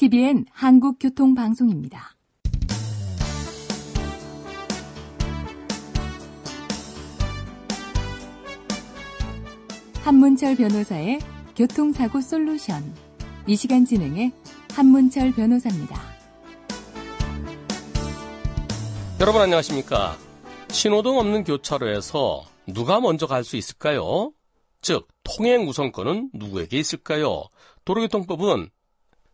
TVN 한국교통방송입니다. 한문철 변호사의 교통사고 솔루션. 이 시간 진행의 한문철 변호사입니다. 여러분 안녕하십니까? 신호등 없는 교차로에서 누가 먼저 갈 수 있을까요? 즉, 통행 우선권은 누구에게 있을까요? 도로교통법은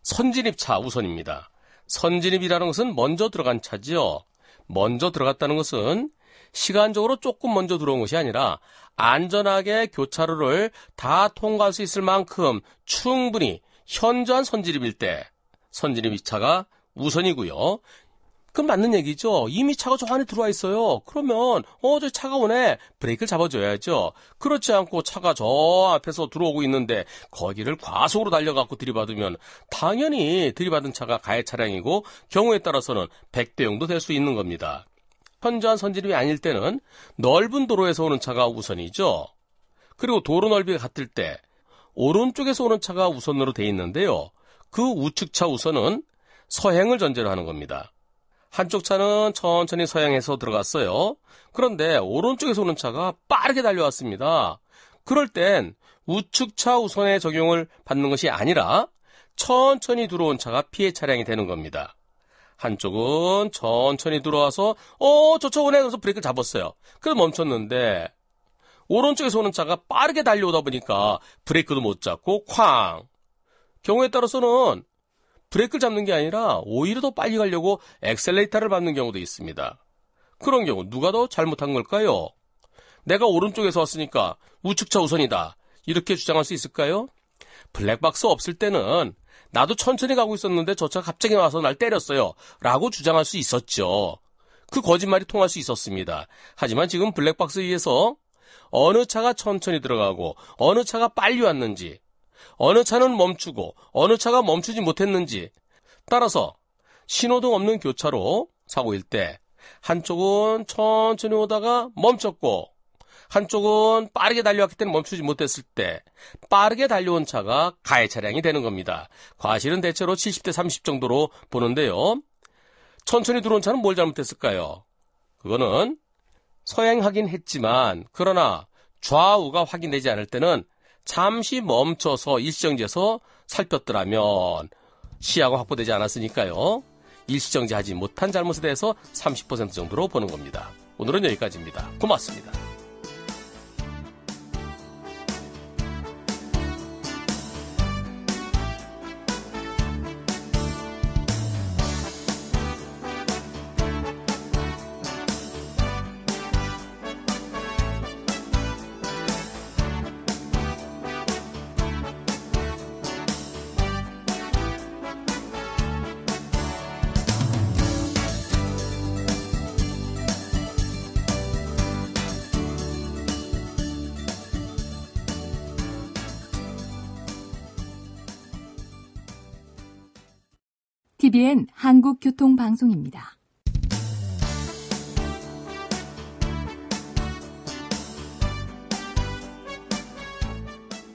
선진입차 우선입니다. 선진입이라는 것은 먼저 들어간 차지요. 먼저 들어갔다는 것은 시간적으로 조금 먼저 들어온 것이 아니라 안전하게 교차로를 다 통과할 수 있을 만큼 충분히 현저한 선진입일 때 선진입차가 우선이고요. 그건 맞는 얘기죠. 이미 차가 저 안에 들어와 있어요. 그러면 저 차가 오네. 브레이크를 잡아줘야죠. 그렇지 않고 차가 저 앞에서 들어오고 있는데 거기를 과속으로 달려갖고 들이받으면 당연히 들이받은 차가 가해 차량이고 경우에 따라서는 100대 0도 될 수 있는 겁니다. 현저한 선진입이 아닐 때는 넓은 도로에서 오는 차가 우선이죠. 그리고 도로 넓이가 같을 때 오른쪽에서 오는 차가 우선으로 돼 있는데요. 그 우측차 우선은 서행을 전제로 하는 겁니다. 한쪽 차는 천천히 서행해서 들어갔어요. 그런데 오른쪽에서 오는 차가 빠르게 달려왔습니다. 그럴 땐 우측차 우선의 적용을 받는 것이 아니라 천천히 들어온 차가 피해 차량이 되는 겁니다. 한쪽은 천천히 들어와서 저 차 오네 그래서 브레이크를 잡았어요. 그래서 멈췄는데 오른쪽에서 오는 차가 빠르게 달려오다 보니까 브레이크도 못 잡고 쾅! 경우에 따라서는 브레이크를 잡는 게 아니라 오히려 더 빨리 가려고 엑셀레이터를 밟는 경우도 있습니다. 그런 경우 누가 더 잘못한 걸까요? 내가 오른쪽에서 왔으니까 우측차 우선이다. 이렇게 주장할 수 있을까요? 블랙박스 없을 때는 나도 천천히 가고 있었는데 저 차가 갑자기 와서 날 때렸어요. 라고 주장할 수 있었죠. 그 거짓말이 통할 수 있었습니다. 하지만 지금 블랙박스에 의해서 어느 차가 천천히 들어가고 어느 차가 빨리 왔는지 어느 차는 멈추고 어느 차가 멈추지 못했는지 따라서 신호등 없는 교차로 사고일 때 한쪽은 천천히 오다가 멈췄고 한쪽은 빠르게 달려왔기 때문에 멈추지 못했을 때 빠르게 달려온 차가 가해 차량이 되는 겁니다. 과실은 대체로 70대 30 정도로 보는데요. 천천히 들어온 차는 뭘 잘못했을까요? 그거는 서행하긴 했지만 그러나 좌우가 확인되지 않을 때는 잠시 멈춰서 일시정지해서 살폈더라면 시야가 확보되지 않았으니까요. 일시정지하지 못한 잘못에 대해서 30% 정도로 보는 겁니다. 오늘은 여기까지입니다. 고맙습니다. TVN 한국교통방송입니다.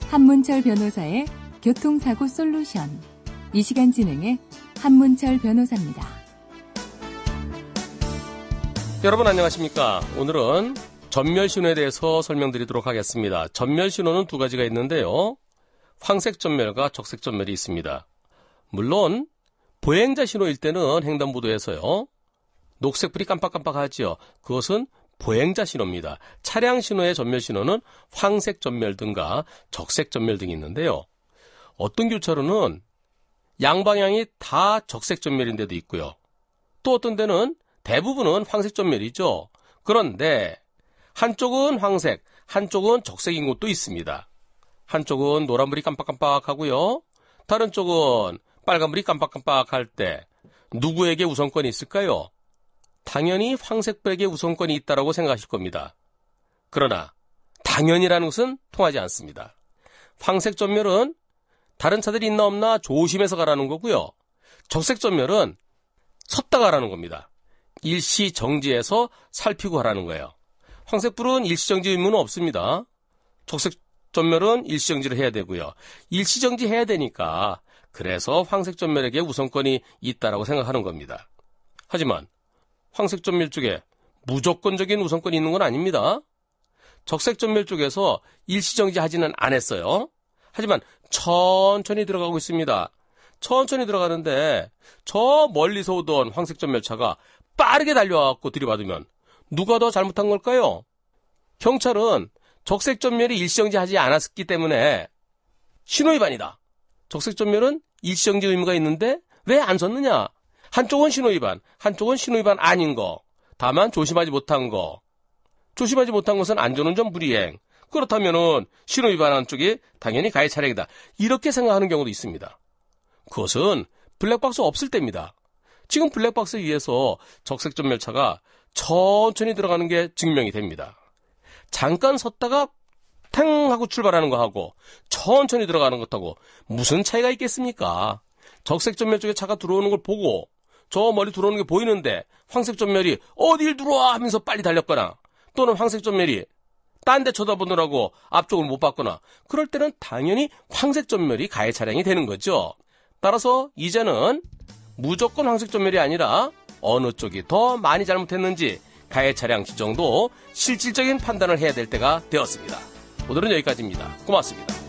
한문철 변호사의 교통사고 솔루션. 이 시간 진행의 한문철 변호사입니다. 여러분 안녕하십니까? 오늘은 전멸신호에 대해서 설명드리도록 하겠습니다. 전멸신호는 두 가지가 있는데요. 황색 전멸과 적색 전멸이 있습니다. 물론 보행자 신호일 때는 횡단보도에서요. 녹색불이 깜빡깜빡하지요. 그것은 보행자 신호입니다. 차량 신호의 전멸 신호는 황색 전멸등과 적색 전멸등이 있는데요. 어떤 교차로는 양방향이 다 적색 전멸인데도 있고요. 또 어떤 데는 대부분은 황색 전멸이죠. 그런데 한쪽은 황색, 한쪽은 적색인 곳도 있습니다. 한쪽은 노란불이 깜빡깜빡하고요. 다른 쪽은 빨간불이 깜빡깜빡할 때 누구에게 우선권이 있을까요? 당연히 황색불에게 우선권이 있다고 생각하실 겁니다. 그러나 당연이라는 것은 통하지 않습니다. 황색 전멸은 다른 차들이 있나 없나 조심해서 가라는 거고요. 적색 전멸은 섰다 가라는 겁니다. 일시 정지해서 살피고 가라는 거예요. 황색불은 일시 정지 의무는 없습니다. 적색 전멸은 일시 정지를 해야 되고요. 일시 정지해야 되니까 그래서 황색전멸에게 우선권이 있다라고 생각하는 겁니다. 하지만 황색전멸 쪽에 무조건적인 우선권이 있는 건 아닙니다. 적색전멸 쪽에서 일시정지하지는 않았어요. 하지만 천천히 들어가고 있습니다. 천천히 들어가는데 저 멀리서 오던 황색전멸차가 빠르게 달려와서 들이받으면 누가 더 잘못한 걸까요? 경찰은 적색전멸이 일시정지하지 않았기 때문에 신호위반이다. 적색전멸은 일시정지 의무가 있는데 왜 안 섰느냐? 한쪽은 신호위반, 한쪽은 신호위반 아닌 거. 다만 조심하지 못한 거. 조심하지 못한 것은 안전운전 불이행. 그렇다면은 신호위반한 쪽이 당연히 가해 차량이다. 이렇게 생각하는 경우도 있습니다. 그것은 블랙박스 없을 때입니다. 지금 블랙박스 위에서 적색전멸차가 천천히 들어가는 게 증명이 됩니다. 잠깐 섰다가 탱 하고 출발하는 거하고 천천히 들어가는 것하고 무슨 차이가 있겠습니까? 적색전멸 쪽에 차가 들어오는 걸 보고 저 멀리 들어오는 게 보이는데 황색전멸이 어딜 들어와 하면서 빨리 달렸거나 또는 황색전멸이 딴 데 쳐다보느라고 앞쪽을 못 봤거나 그럴 때는 당연히 황색전멸이 가해 차량이 되는 거죠. 따라서 이제는 무조건 황색전멸이 아니라 어느 쪽이 더 많이 잘못했는지 가해 차량 지정도 실질적인 판단을 해야 될 때가 되었습니다. 오늘은 여기까지입니다. 고맙습니다.